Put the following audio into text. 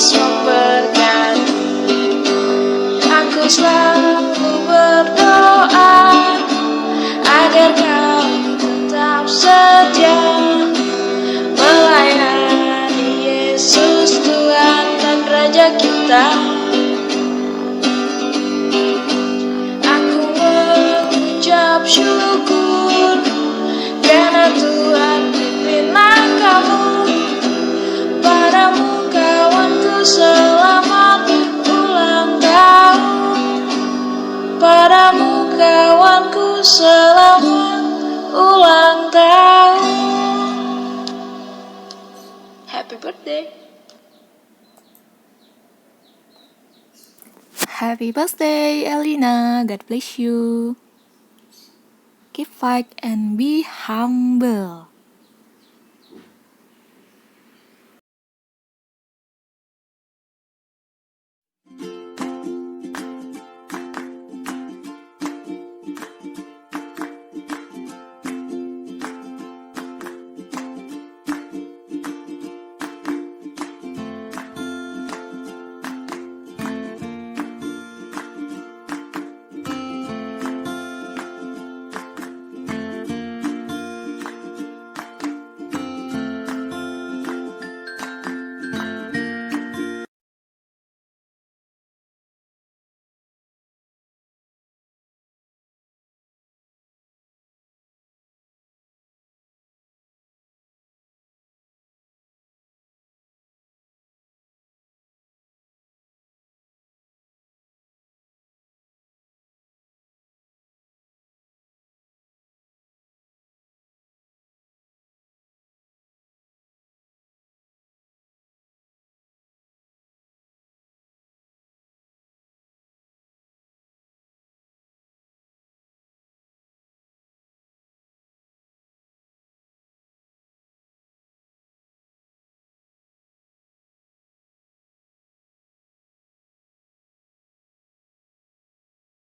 terus memberkati. Aku selalu berdoa agar kau tetap setia melayani Yesus Tuhan dan Raja kita. Aku mengucap syukur karena Tuhan pimpin langkahmu. Padamu kawanku selamat ulang tahun. Padamu kawanku selamat ulang tahun. Happy birthday. Happy birthday, Elina. God bless you. Keep fight and be humble.